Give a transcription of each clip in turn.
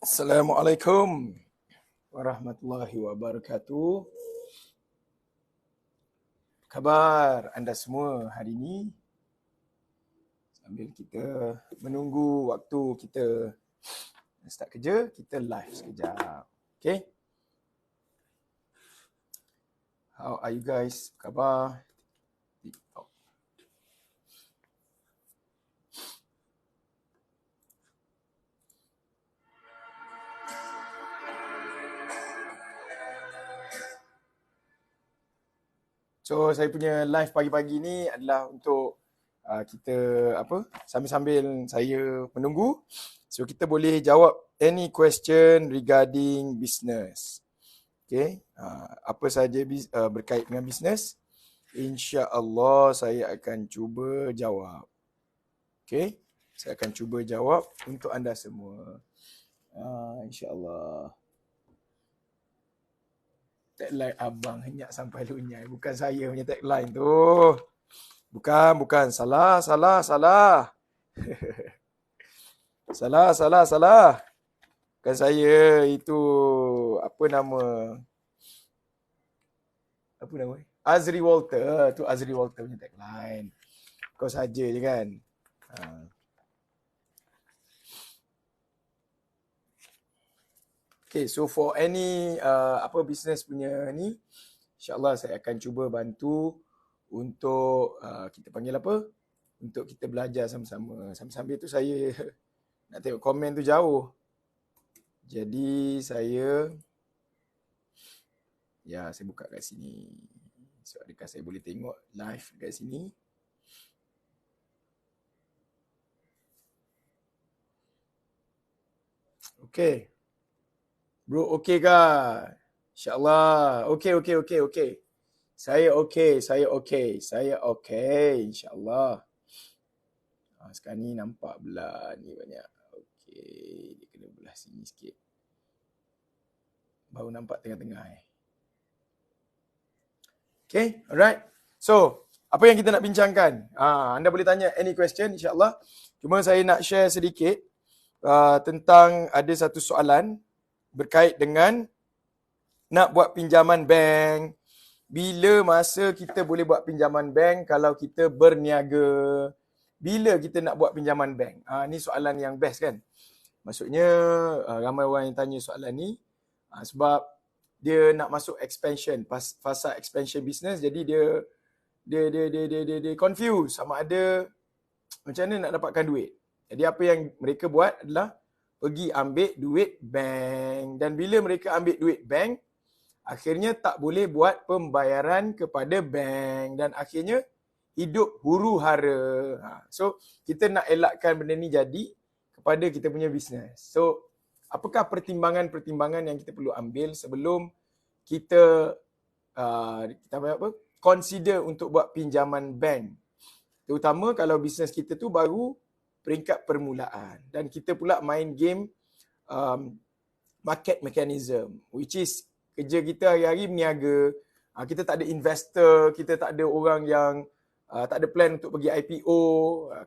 Assalamualaikum warahmatullahi wabarakatuh. Apa khabar anda semua hari ini? Sambil kita menunggu waktu kita start kerja, kita live sekejap. Okay? How are you guys? Apa khabar? TikTok. So saya punya live pagi-pagi ni adalah untuk kita sambil-sambil saya menunggu, so kita boleh jawab any question regarding business. Okay, apa saja berkait dengan bisnes, insya-Allah saya akan cuba jawab. Okay, saya akan cuba jawab untuk anda semua. Insya-Allah. Tagline abang henyak sampai lunyai, bukan saya punya tagline tu. Bukan. Salah. Salah. Bukan saya, itu apa nama? Azri Walter. Tu Azri Walter punya tagline. Kau saja je kan. Okay, so for any business punya ni, insya-Allah saya akan cuba bantu untuk kita panggil apa? Untuk kita belajar sama-sama. Sambil-sambil tu saya nak tengok komen tu jauh. Jadi saya buka kat sini. So adakah saya boleh tengok live kat sini? Okay. Bro, okey ke? InsyaAllah. Okey. Saya okey. InsyaAllah. Sekarang ni nampak belah ni banyak. Okey. Dia kena belah sini sikit. Baru nampak tengah-tengah. Okay, alright. So, apa yang kita nak bincangkan? Anda boleh tanya any question, insyaAllah. Cuma saya nak share sedikit tentang ada satu soalan berkait dengan nak buat pinjaman bank. Bila masa kita boleh buat pinjaman bank kalau kita berniaga? Bila kita nak buat pinjaman bank? Ni soalan yang best kan? Maksudnya ramai orang yang tanya soalan ni sebab dia nak masuk expansion, fasa expansion business, jadi dia confuse sama ada macam mana nak dapatkan duit. Jadi apa yang mereka buat adalah pergi ambil duit bank, dan bila mereka ambil duit bank, akhirnya tak boleh buat pembayaran kepada bank dan akhirnya hidup huru-hara. So kita nak elakkan benda ni jadi kepada kita punya bisnes. So apakah pertimbangan-pertimbangan yang kita perlu ambil sebelum kita consider untuk buat pinjaman bank, terutama kalau bisnes kita tu baru peringkat permulaan dan kita pula main game market mechanism, which is kerja kita hari-hari berniaga. Kita tak ada investor, kita tak ada orang yang tak ada plan untuk pergi IPO.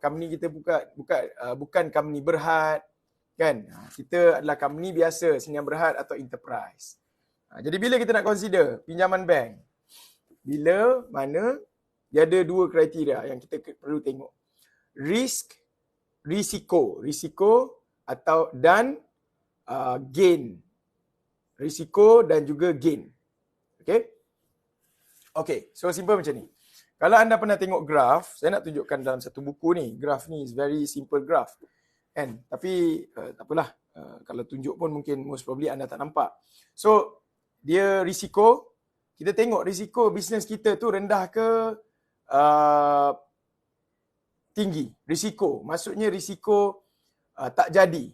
Company kita bukan company berhad kan. Kita adalah company biasa, Sdn Berhad atau enterprise. Jadi bila kita nak consider pinjaman bank, bila mana dia ada dua kriteria yang kita perlu tengok. Risiko atau dan gain. Risiko dan juga gain. Okay, so simple macam ni. Kalau anda pernah tengok graf, saya nak tunjukkan dalam satu buku ni. Graf ni is very simple graph. Kan? Tapi tak apalah. Kalau tunjuk pun mungkin most probably anda tak nampak. So, dia risiko. Kita tengok risiko bisnes kita tu rendah ke tinggi. Risiko. Maksudnya risiko tak jadi.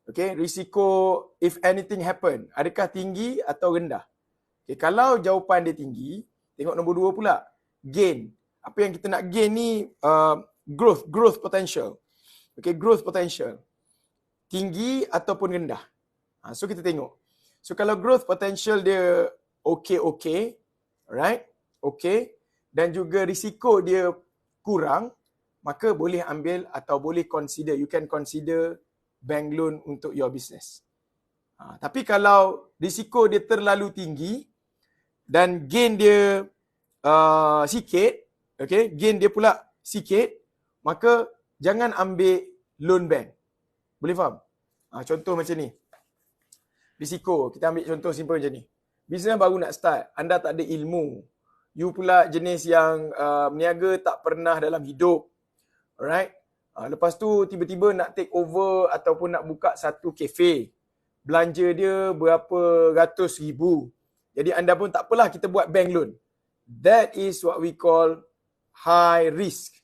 Okay, risiko if anything happen. Adakah tinggi atau rendah? Okay, kalau jawapan dia tinggi, tengok nombor 2 pula. Gain. Apa yang kita nak gain ni growth potential. Okay, growth potential. Tinggi ataupun rendah. So kita tengok. So kalau growth potential dia okay, alright? Okay. Dan juga risiko dia kurang, maka boleh ambil atau boleh consider, you can consider bank loan untuk your business. Tapi kalau risiko dia terlalu tinggi dan gain dia sikit, okay, gain dia pula sikit, maka jangan ambil loan bank. Boleh faham? Contoh macam ni. Risiko, kita ambil contoh simple macam ni. Bisnes baru nak start, anda tak ada ilmu. You pula jenis yang meniaga tak pernah dalam hidup. Alright? Lepas tu tiba-tiba nak take over ataupun nak buka satu kafe. Belanja dia berapa ratus ribu. Jadi anda pun tak apalah, kita buat bank loan. That is what we call high risk.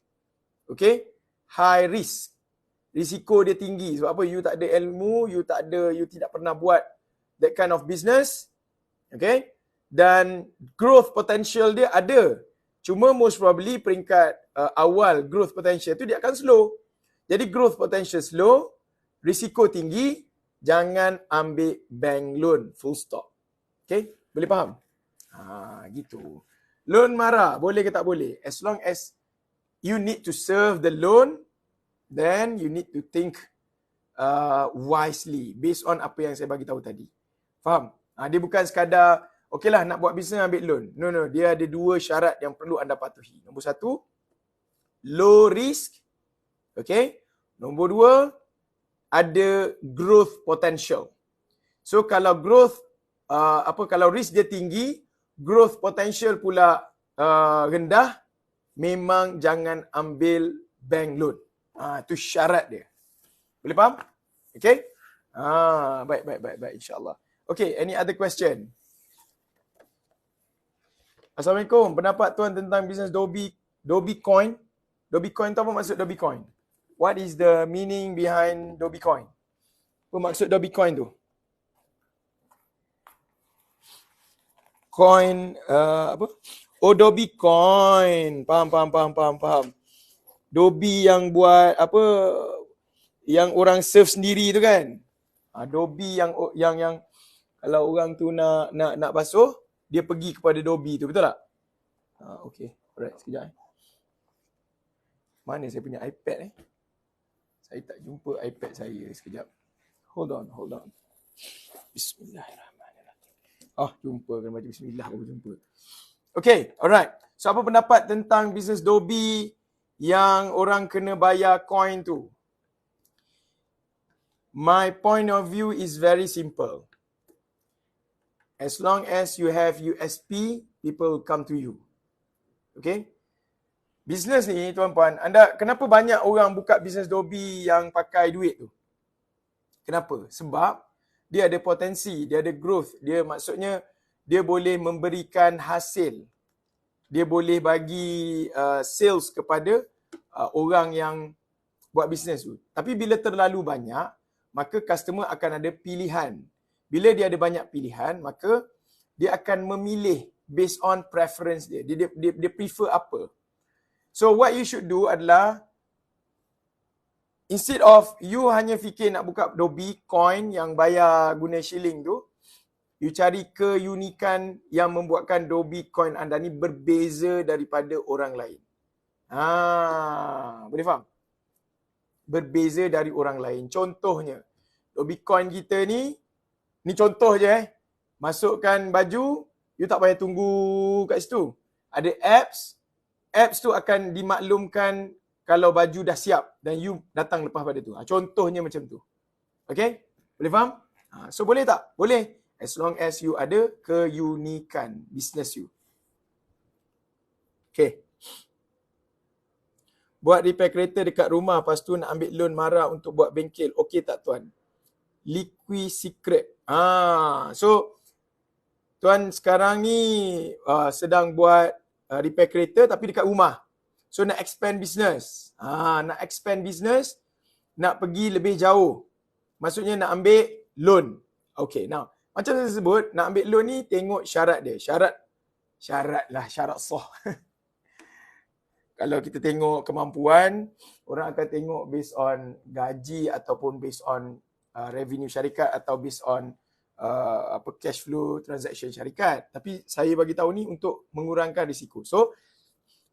Okay? High risk. Risiko dia tinggi. Sebab apa? You tak ada ilmu, you tidak pernah buat that kind of business. Okay? Dan growth potential dia ada. Cuma most probably peringkat awal growth potential tu dia akan slow. Jadi growth potential slow, risiko tinggi, jangan ambil bank loan. Full stop. Okay? Boleh faham? Gitu. Loan mara, boleh ke tak boleh? As long as you need to serve the loan, then you need to think wisely based on apa yang saya bagi tahu tadi. Faham? Dia bukan sekadar, okeylah nak buat bisnes ambil loan. No. Dia ada dua syarat yang perlu anda patuhi. Nombor satu, low risk. Okay? Nombor dua, ada growth potential. So kalau growth, kalau risk dia tinggi, growth potential pula rendah, memang jangan ambil bank loan. Itu syarat dia. Boleh faham? Okay? Baik, insyaAllah. Okay, any other question? Assalamualaikum. Pendapat tuan tentang bisnes Dogecoin. Dogecoin tu apa maksud Dogecoin? What is the meaning behind Dogecoin? Apa maksud Dogecoin tu? Coin, apa? Oh, Dogecoin. Faham. Dobi yang buat apa? Yang orang serve sendiri tu kan? Dobi yang kalau orang tu nak basuh, dia pergi kepada Dobi tu, betul tak? Okay. Alright, sekejap. Mana saya punya iPad Saya tak jumpa iPad saya. Sekejap. Hold on. Bismillahirrahmanirrahim. Jumpa. Kena baca bismillah baru jumpa. Okay, alright. So, apa pendapat tentang bisnes Dobi yang orang kena bayar coin tu? My point of view is very simple. As long as you have USP, people come to you. Okay? Bisnes ni, tuan-puan, kenapa banyak orang buka bisnes Dobi yang pakai duit tu? Kenapa? Sebab dia ada potensi, dia ada growth. Maksudnya, dia boleh memberikan hasil. Dia boleh bagi sales kepada orang yang buat bisnes tu. Tapi bila terlalu banyak, maka customer akan ada pilihan. Bila dia ada banyak pilihan, maka dia akan memilih based on preference dia. Dia prefer apa. So what you should do adalah, instead of you hanya fikir nak buka Dogecoin yang bayar guna shilling tu, you cari keunikan yang membuatkan Dogecoin anda ni berbeza daripada orang lain. Boleh faham? Berbeza dari orang lain. Contohnya, Dogecoin kita ni contoh je masukkan baju, you tak payah tunggu kat situ. Ada apps tu akan dimaklumkan kalau baju dah siap dan you datang lepas pada tu. Contohnya macam tu. Okay? Boleh faham? So boleh tak? Boleh. As long as you ada keunikan business you. Okay. Buat repair kereta dekat rumah, lepas tu nak ambil loan mara untuk buat bengkel. Okay tak tuan? Liquid secret. So tuan sekarang ni sedang buat repair kereta tapi dekat rumah. So nak expand business. Nak pergi lebih jauh. Maksudnya nak ambil loan. Okay, now macam saya sebut, nak ambil loan ni tengok syarat dia. Syarat sah. Kalau kita tengok kemampuan, orang akan tengok based on gaji ataupun based on revenue syarikat atau based on cash flow transaction syarikat. Tapi saya bagi tahu ni untuk mengurangkan risiko. So,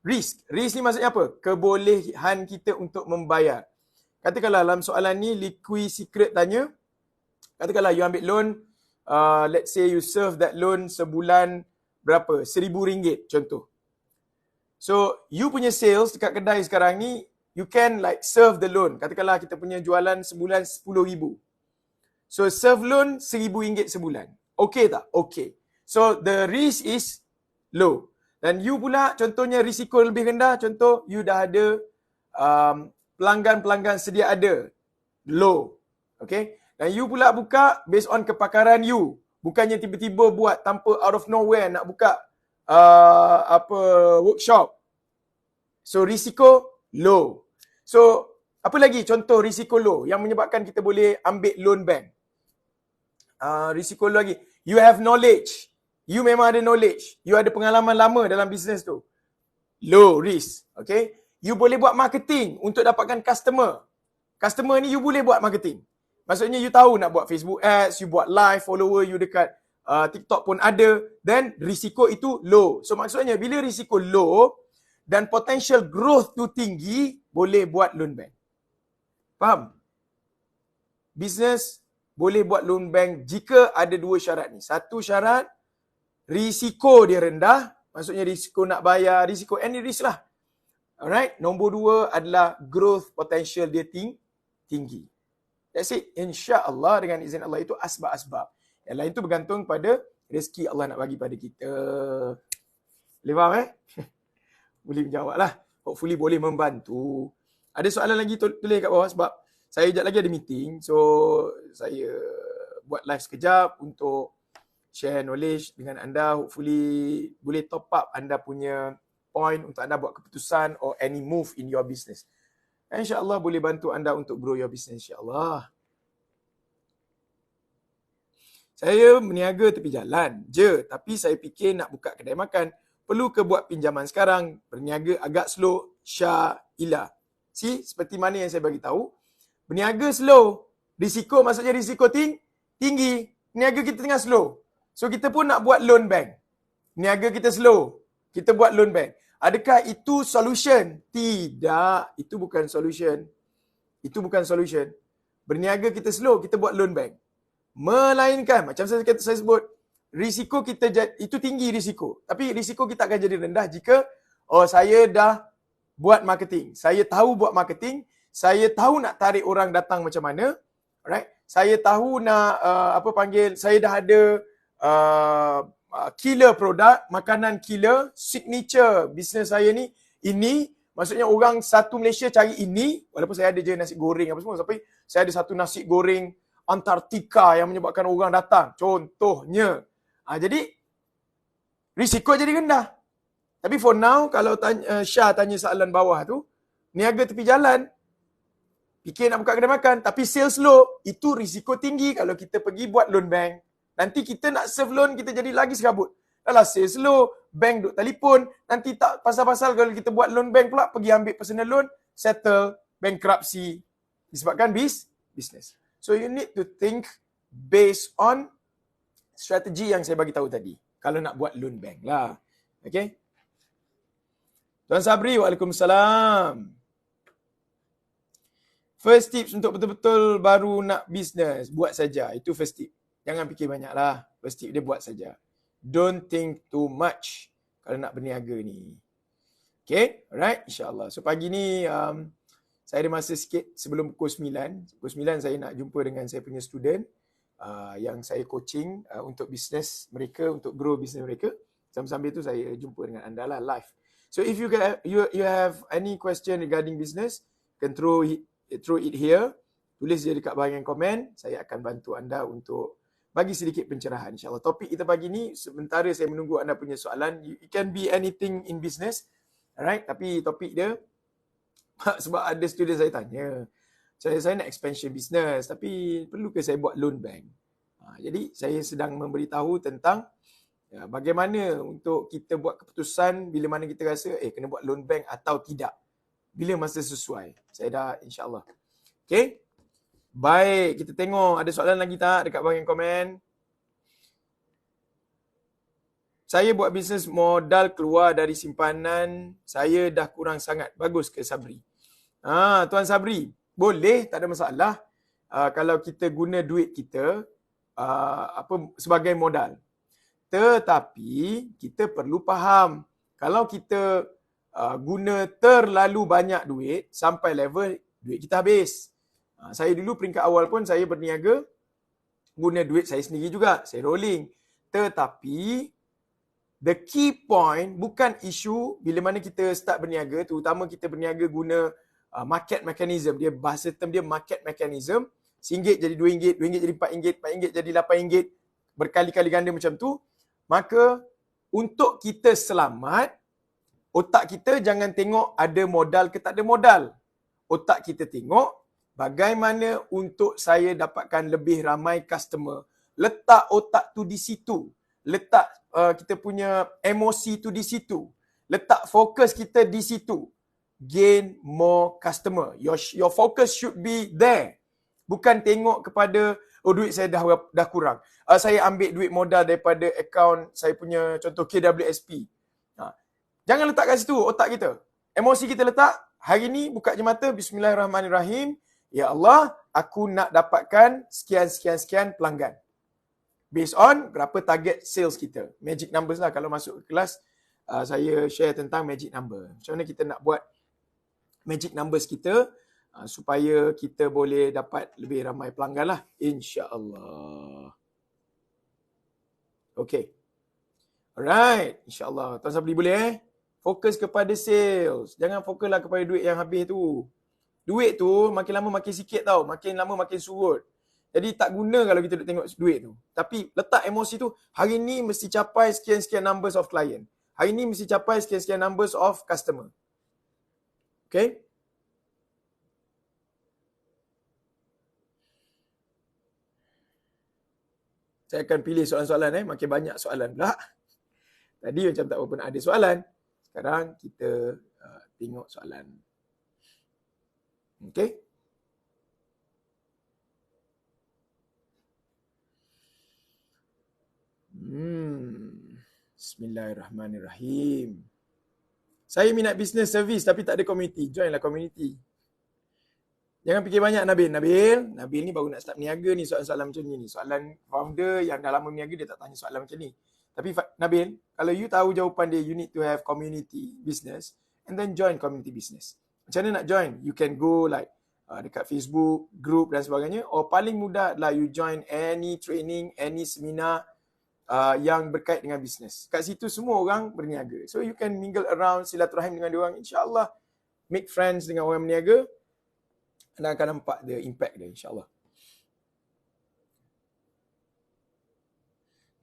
risk ni maksudnya apa? Kebolehan kita untuk membayar. Katakanlah dalam soalan ni liquid secret tanya, Katakanlah you ambil loan, let's say you serve that loan sebulan berapa? RM1,000 contoh. So, you punya sales dekat kedai sekarang ni, you can like serve the loan. Katakanlah kita punya jualan sebulan RM10,000. So, serve loan RM1,000 sebulan. Okay tak? Okay. So, the risk is low. Dan you pula, contohnya risiko lebih rendah. Contoh, you dah ada pelanggan-pelanggan sedia ada. Low. Okay. Dan you pula buka based on kepakaran you. Bukannya tiba-tiba buat tanpa out of nowhere nak buka workshop. So risiko low. So apa lagi contoh risiko low yang menyebabkan kita boleh ambil loan bank? Risiko low lagi. You have knowledge. You memang ada knowledge. You ada pengalaman lama dalam bisnes tu. Low risk. Okay. You boleh buat marketing untuk dapatkan customer. Customer ni you boleh buat marketing. Maksudnya you tahu nak buat Facebook ads, you buat live follower you dekat TikTok pun ada. Then risiko itu low. So maksudnya bila risiko low dan potential growth tu tinggi, boleh buat loan bank. Faham? Business boleh buat loan bank jika ada dua syarat ni. Satu syarat, risiko dia rendah. Maksudnya risiko nak bayar, risiko any risk lah. Alright. Nombor dua adalah growth potential dia tinggi. That's it. InsyaAllah dengan izin Allah itu asbab-asbab. Yang lain tu bergantung pada rezeki Allah nak bagi pada kita. Boleh faham Boleh menjawab lah. Hopefully boleh membantu. Ada soalan lagi tulis kat bawah sebab saya sekejap lagi ada meeting. So saya buat live sekejap untuk share knowledge dengan anda. Hopefully boleh top up anda punya point untuk anda buat keputusan or any move in your business. InsyaAllah boleh bantu anda untuk grow your business insyaAllah. Saya berniaga tepi jalan je, tapi saya fikir nak buka kedai makan. Perlu ke buat pinjaman sekarang? Berniaga agak slow. Syailah. See, seperti mana yang saya bagi tahu. Berniaga slow. Risiko maksudnya risiko tinggi. Niaga kita tengah slow. So kita pun nak buat loan bank. Niaga kita slow. Kita buat loan bank. Adakah itu solution? Tidak. Itu bukan solution. Itu bukan solution. Berniaga kita slow, kita buat loan bank. Melainkan, macam saya sebut, risiko kita itu tinggi risiko. Tapi risiko kita akan jadi rendah jika saya dah buat marketing. Saya tahu buat marketing. Saya tahu nak tarik orang datang macam mana. Alright. Saya tahu nak, saya dah ada killer produk, makanan killer, signature bisnes saya ni, ini, maksudnya orang satu Malaysia cari ini, walaupun saya ada je nasi goreng apa semua, tapi saya ada satu nasi goreng Antartika yang menyebabkan orang datang, contohnya. Jadi, risiko jadi rendah. Tapi for now, kalau Syah tanya soalan bawah tu, niaga tepi jalan, fikir nak buka kedai makan, tapi sales low, itu risiko tinggi kalau kita pergi buat loan bank. Nanti kita nak serve loan, kita jadi lagi serabut. Dahlah sales low, bank duk telefon, nanti tak pasal-pasal kalau kita buat loan bank pula, pergi ambil personal loan, settle, bankruptcy. Disebabkan business. So you need to think based on strategi yang saya bagi tahu tadi. Kalau nak buat loan bank lah. Okay? Tuan Sabri, waalaikumsalam. First tips untuk betul-betul baru nak business, buat saja. Itu first tip. Jangan fikir banyak lah. First tip dia buat saja. Don't think too much kalau nak berniaga ni. Okay? Alright? InsyaAllah. So pagi ni saya ada masa sikit sebelum pukul 9. Pukul 9 saya nak jumpa dengan saya punya student yang saya coaching untuk bisnes mereka, untuk grow bisnes mereka. Sambil-sambil tu saya jumpa dengan anda lah live. So if you have any question regarding business, can throw it here. Tulis je dekat bahagian komen. Saya akan bantu anda untuk bagi sedikit pencerahan insyaAllah. Topik kita pagi ni, sementara saya menunggu anda punya soalan, it can be anything in business. Alright, tapi topik dia, sebab ada student saya tanya, saya nak expansion business, tapi perlu ke saya buat loan bank? Jadi saya sedang memberitahu tentang bagaimana untuk kita buat keputusan bila mana kita rasa kena buat loan bank atau tidak. Bila masa sesuai. Saya dah insyaAllah. Okay? Baik, kita tengok ada soalan lagi tak dekat bahagian komen. Saya buat bisnes modal keluar dari simpanan, saya dah kurang sangat. Bagus ke Sabri? Tuan Sabri, boleh, tak ada masalah. kalau kita guna duit kita sebagai modal. Tetapi kita perlu faham, kalau kita guna terlalu banyak duit sampai level duit kita habis. Saya dulu peringkat awal pun saya berniaga guna duit saya sendiri juga, saya rolling. Tetapi the key point bukan isu bila mana kita start berniaga, terutama kita berniaga guna market mechanism. Dia bahasa term dia market mechanism. RM1 jadi RM2, RM2 jadi RM4, RM4 jadi RM8, berkali-kali ganda macam tu. Maka untuk kita selamat, otak kita jangan tengok ada modal ke tak ada modal. Otak kita tengok bagaimana untuk saya dapatkan lebih ramai customer. Letak otak tu di situ. Letak kita punya emosi tu di situ. Letak fokus kita di situ. Gain more customer. Your focus should be there. Bukan tengok kepada, oh duit saya dah kurang. Saya ambil duit modal daripada akaun saya punya contoh KWSP. Jangan letak kat situ otak kita. Emosi kita letak, hari ni buka je mata, bismillahirrahmanirrahim. Ya Allah, aku nak dapatkan sekian pelanggan. Based on berapa target sales kita. Magic numbers lah. Kalau masuk ke kelas, saya share tentang magic number. Macam mana kita nak buat magic numbers kita supaya kita boleh dapat lebih ramai pelanggan lah. InsyaAllah. Okay. Alright. InsyaAllah. Tuan Sabri boleh fokus kepada sales. Jangan fokuslah kepada duit yang habis tu. Duit tu makin lama makin sikit tau. Makin lama makin surut. Jadi tak guna kalau kita duk tengok duit tu. Tapi letak emosi tu, hari ni mesti capai sekian-sekian numbers of client. Hari ni mesti capai sekian-sekian numbers of customer. Okay? Saya akan pilih soalan-soalan makin banyak soalan pula. Tadi macam tak berapa nak ada soalan. Sekarang kita tengok soalan. Okay? Bismillahirrahmanirrahim. Saya minat business service tapi tak ada community. Joinlah community. Jangan fikir banyak Nabil. Nabil ni baru nak start berniaga ni, soalan-soalan macam ni. Soalan founder yang dah lama berniaga dia tak tanya soalan macam ni. Tapi Nabil, kalau you tahu jawapan dia, you need to have community business and then join community business. Macam mana nak join? You can go like dekat Facebook, group dan sebagainya. Or paling mudah adalah you join any training, any seminar yang berkait dengan bisnes. Kat situ semua orang berniaga. So you can mingle around, silaturahim dengan diorang. InsyaAllah make friends dengan orang berniaga. Anda akan nampak the impact dia, insyaAllah.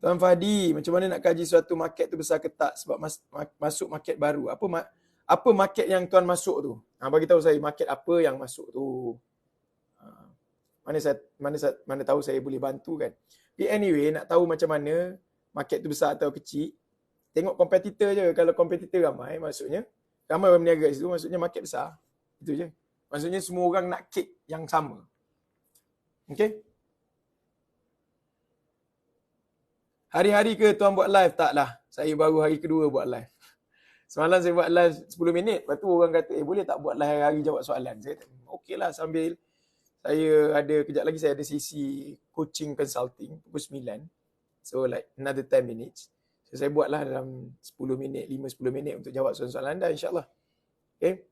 Tuan Fahdi, macam mana nak kaji suatu market tu besar ke tak sebab masuk market baru? Apa market yang tuan masuk tu? Bagi tahu saya market apa yang masuk tu. Mana tahu saya boleh bantu kan. But anyway, nak tahu macam mana market tu besar atau kecil, tengok kompetitor je. Kalau kompetitor ramai, maksudnya ramai orang berniaga kat situ, maksudnya market besar. Itu je. Maksudnya semua orang nak kek yang sama. Okay? Hari-hari ke tuan buat live? Taklah. Saya baru hari kedua buat live. Semalam saya buat live 10 minit. Lepas tu orang kata, boleh tak buat live hari-hari jawab soalan? Saya kata, okey lah sambil kejap lagi saya ada sesi coaching consulting pukul 9. So like another 10 minutes. So saya buatlah dalam 10 minit, 5-10 minit untuk jawab soalan-soalan anda insyaAllah. Okay?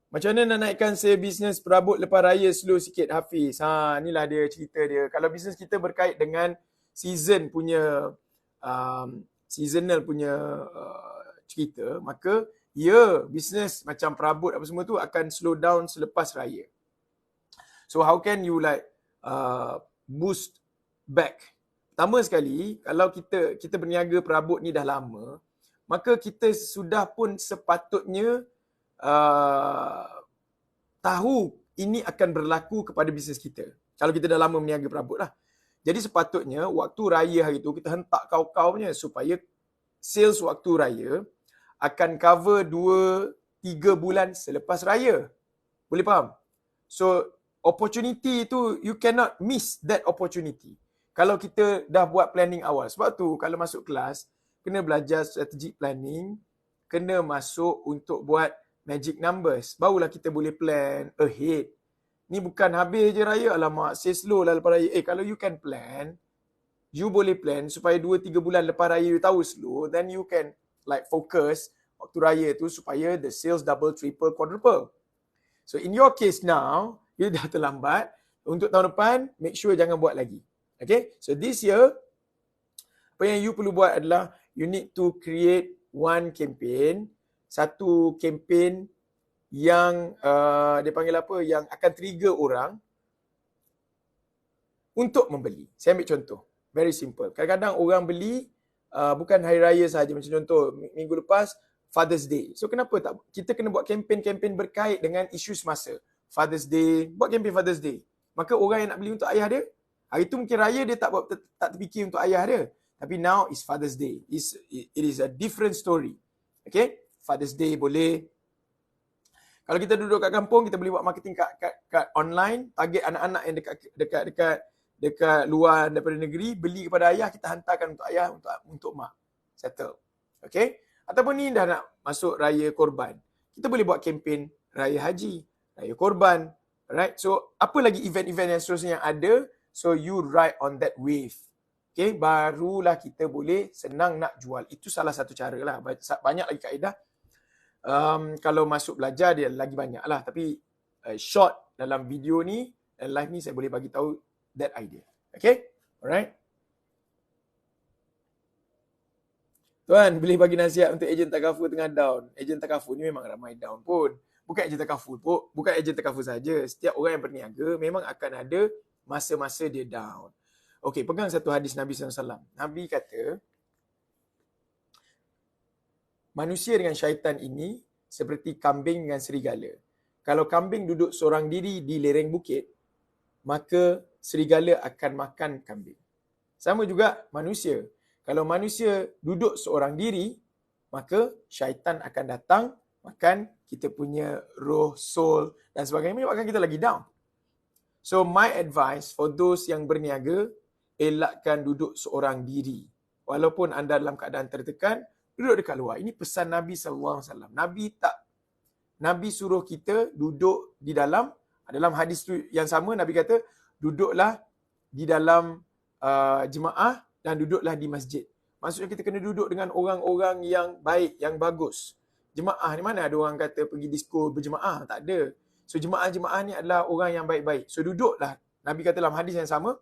Macam mana nak naikkan sale bisnes perabot lepas raya slow sikit Hafiz? Inilah dia cerita dia. Kalau bisnes kita berkait dengan season punya seasonal punya cerita, maka bisnes macam perabot apa semua tu akan slow down selepas raya. So how can you like boost back? Pertama sekali, kalau kita berniaga perabot ni dah lama, maka kita sudah pun sepatutnya tahu ini akan berlaku kepada bisnes kita. Kalau kita dah lama berniaga perabot lah. Jadi sepatutnya waktu raya hari tu kita hentak kau-kau punya supaya sales waktu raya akan cover 2-3 bulan selepas raya. Boleh faham? So opportunity tu you cannot miss that opportunity. Kalau kita dah buat planning awal. Sebab tu kalau masuk kelas kena belajar strategic planning, kena masuk untuk buat magic numbers. Barulah kita boleh plan ahead. Ni bukan habis je raya, alamak, say slow lah lepas raya. Kalau you can plan, you boleh plan supaya 2-3 bulan lepas raya you tahu slow, then you can like focus waktu raya tu supaya the sales double, triple, quadruple. So in your case now, you dah terlambat. Untuk tahun depan, make sure jangan buat lagi. Okay? So this year, apa yang you perlu buat adalah you need to create one campaign, satu campaign yang dia panggil apa, yang akan trigger orang untuk membeli. Saya ambil contoh. Very simple. Kadang-kadang orang beli bukan hari raya saja. Macam contoh, minggu lepas Father's Day. So kenapa tak kita kena buat kempen-kempen berkait dengan isu semasa. Father's Day, buat kempen Father's Day. Maka orang yang nak beli untuk ayah dia, hari tu mungkin raya dia tak terfikir untuk ayah dia. Tapi now is Father's Day. It is a different story. Okay? Father's Day boleh. Kalau kita duduk kat kampung, kita boleh buat marketing kat online, target anak-anak yang dekat luar daripada negeri, beli kepada ayah, kita hantarkan untuk ayah, untuk mak. Settle. Okay? Ataupun ni dah nak masuk raya korban. Kita boleh buat kempen raya haji, raya korban. Right? So, apa lagi event-event yang seterusnya yang ada, so you ride on that wave. Okay? Barulah kita boleh senang nak jual. Itu salah satu cara lah. Banyak lagi kaedah. Kalau masuk belajar dia lagi banyak lah. Tapi short dalam video ni, live ni saya boleh bagi tahu that idea. Okay? Alright? Tuan, boleh bagi nasihat untuk ejen takaful tengah down. Ejen takaful ni memang ramai down pun. Bukan ejen takaful pun. Bukan ejen takaful saja. Setiap orang yang berniaga memang akan ada masa-masa dia down. Okey, pegang satu hadis Nabi SAW. Nabi kata, manusia dengan syaitan ini seperti kambing dengan serigala. Kalau kambing duduk seorang diri di lereng bukit, maka serigala akan makan kambing. Sama juga manusia. Kalau manusia duduk seorang diri, maka syaitan akan datang makan kita punya roh, soul dan sebagainya, menyebabkan kita lagi down. So my advice for those yang berniaga, elakkan duduk seorang diri. Walaupun anda dalam keadaan tertekan, duduk dekat luar. Ini pesan Nabi SAW. Nabi suruh kita duduk di dalam hadis yang sama, Nabi kata, duduklah di dalam jemaah dan duduklah di masjid. Maksudnya kita kena duduk dengan orang-orang yang baik, yang bagus. Jemaah ni mana ada orang kata pergi disko berjemaah? Tak ada. So jemaah-jemaah ni adalah orang yang baik-baik. So duduklah. Nabi kata dalam hadis yang sama,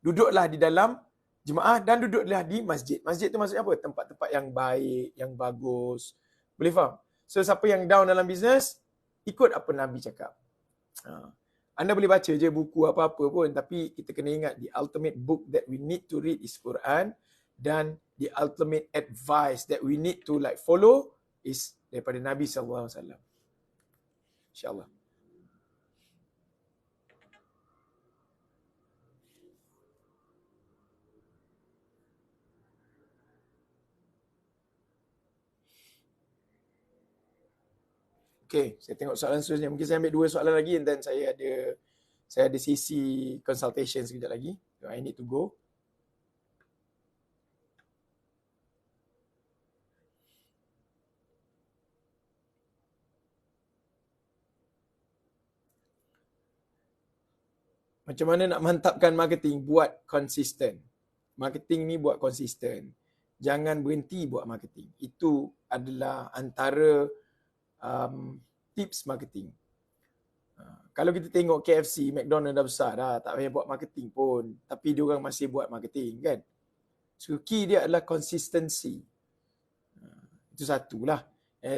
duduklah di dalam jemaah dan duduklah di masjid. Masjid tu maksudnya apa? Tempat-tempat yang baik, yang bagus. Boleh faham? So siapa yang down dalam bisnes, ikut apa Nabi cakap. Anda boleh baca je buku apa-apa pun, tapi kita kena ingat the ultimate book that we need to read is Quran, dan the ultimate advice that we need to like follow is daripada Nabi SAW. InsyaAllah. Okay, saya tengok soalan seterusnya. Mungkin saya ambil 2 soalan lagi and then saya ada sesi consultation sekejap lagi. So, I need to go. Macam mana nak mantapkan marketing? Buat konsisten. Marketing ni buat konsisten. Jangan berhenti buat marketing. Itu adalah antara tips marketing. Kalau kita tengok KFC, McDonald dah besar dah, tak payah buat marketing pun, tapi dia orang masih buat marketing kan. So key dia adalah consistency. Itu satulah.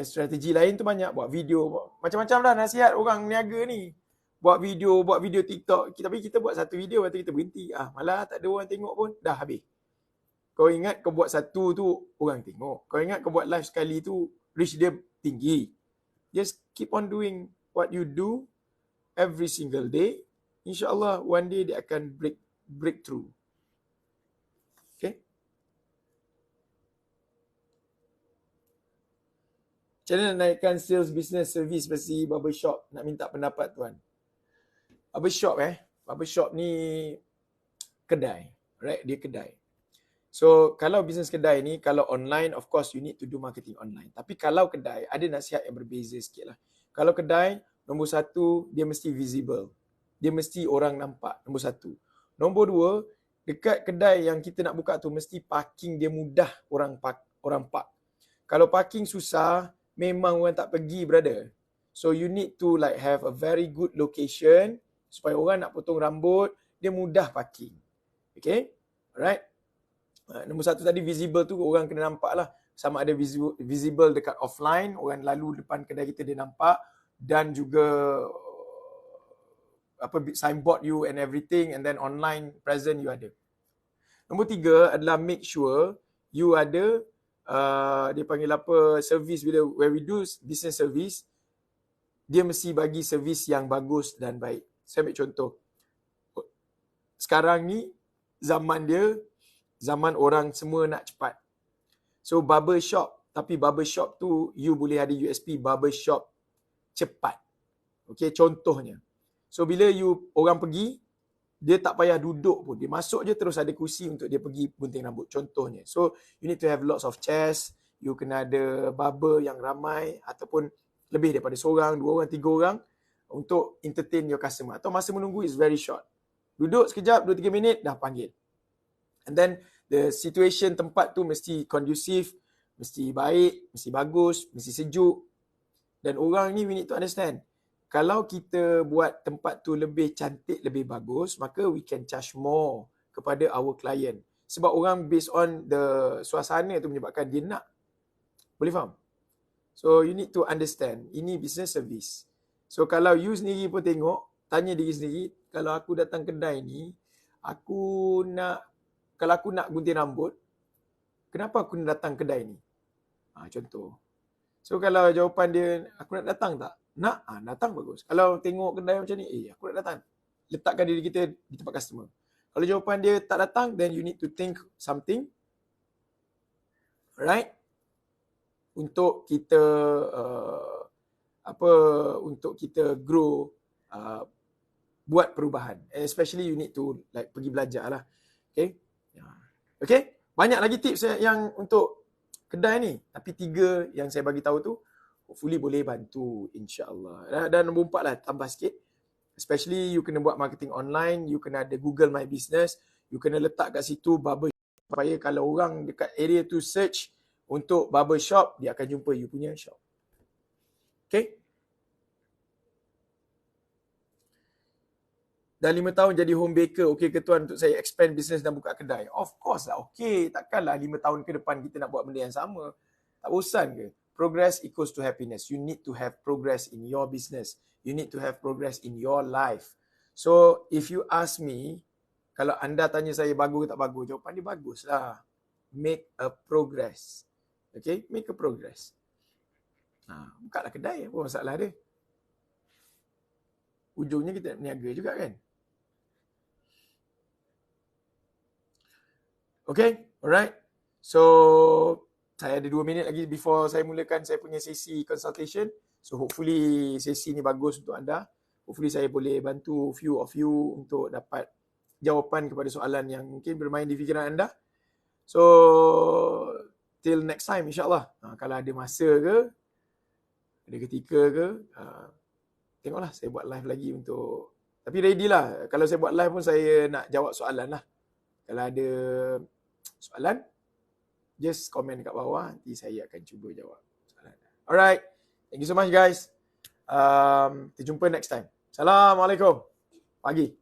Strategi lain tu banyak, buat video, macam-macam lah nasihat orang niaga ni. Buat video TikTok, tapi kita buat satu video lepas tu kita berhenti. Malah tak ada orang tengok pun, dah habis. Kau ingat kau buat satu tu orang tengok. Kau ingat kau buat live sekali tu reach dia tinggi. Just keep on doing what you do every single day. InsyaAllah one day dia akan break through. Okay? Macam mana nak naikkan sales business service versi barbershop? Nak minta pendapat tuan. Barbershop ni kedai. Right? Dia kedai. So kalau bisnes kedai ni, kalau online, of course you need to do marketing online. Tapi kalau kedai, ada nasihat yang berbeza sikit lah. Kalau kedai, nombor satu, dia mesti visible. Dia mesti orang nampak, nombor satu. Nombor dua, dekat kedai yang kita nak buka tu, mesti parking dia mudah orang park. Kalau parking susah, memang orang tak pergi, brother. So you need to like have a very good location, supaya orang nak potong rambut, dia mudah parking. Okay? Alright? Nombor satu tadi visible tu orang kena nampak lah. Sama ada visible dekat offline, orang lalu depan kedai kita dia nampak, dan juga signboard you and everything, and then online present you ada. Nombor tiga adalah make sure you ada dia panggil apa, service. Where we do business service, dia mesti bagi servis yang bagus dan baik. Saya ambil contoh. Sekarang ni zaman orang semua nak cepat. So barber shop, tapi barber shop tu you boleh ada USP barber shop cepat. Okay, contohnya. So bila orang pergi, dia tak payah duduk pun. Dia masuk je terus ada kursi untuk dia pergi gunting rambut. Contohnya. So you need to have lots of chairs. You kena ada barber yang ramai ataupun lebih daripada seorang, 2 orang, 3 orang untuk entertain your customer. Atau masa menunggu is very short. Duduk sekejap, 2-3 minit dah panggil. And then the situation tempat tu mesti kondusif, mesti baik, mesti bagus, mesti sejuk. Dan orang ni we need to understand. Kalau kita buat tempat tu lebih cantik, lebih bagus, maka we can charge more kepada our client. Sebab orang based on the suasana tu menyebabkan dia nak. Boleh faham? So you need to understand, ini business service. So kalau you sendiri pun tengok, tanya diri sendiri, kalau aku datang kedai ni, kalau aku nak gunting rambut, kenapa aku nak datang kedai ni? Contoh. So kalau jawapan dia, aku nak datang tak? Nak? Datang bagus. Kalau tengok kedai macam ni, aku nak datang. Letakkan diri kita di tempat customer. Kalau jawapan dia tak datang, then you need to think something. Right? Untuk kita untuk kita grow, buat perubahan. Especially you need to like pergi belajar lah. Okay? Banyak lagi tips yang untuk kedai ni. Tapi 3 yang saya bagi tahu tu, hopefully boleh bantu insya-Allah. Dan nombor 4 lah, tambah sikit. Especially you kena buat marketing online, you kena ada Google My Business, you kena letak kat situ barber shop, supaya kalau orang dekat area tu search untuk barber shop, dia akan jumpa you punya shop. Okay? Dah 5 tahun jadi home baker, okey ke tuan untuk saya expand business dan buka kedai? Of course lah, okey. Takkanlah 5 tahun ke depan kita nak buat benda yang sama. Tak bosan ke? Progress equals to happiness. You need to have progress in your business. You need to have progress in your life. So, if you ask me, kalau anda tanya saya bagus ke tak bagus, jawapan dia bagus lah. Make a progress. Okay? Make a progress. Buka lah kedai, apa masalah dia? Ujungnya kita nak berniaga juga kan? Okay, alright. So, saya ada 2 minit lagi before saya mulakan saya punya sesi consultation. So, hopefully sesi ni bagus untuk anda. Hopefully saya boleh bantu few of you untuk dapat jawapan kepada soalan yang mungkin bermain di fikiran anda. So, till next time insyaAllah. Kalau ada masa ke, ada ketika ke, tengoklah saya buat live lagi untuk... Tapi ready lah. Kalau saya buat live pun saya nak jawab soalan lah. Kalau ada soalan, just komen dekat bawah. Nanti saya akan cuba jawab soalan. Alright. Thank you so much guys. Kita jumpa next time. Assalamualaikum. Pagi.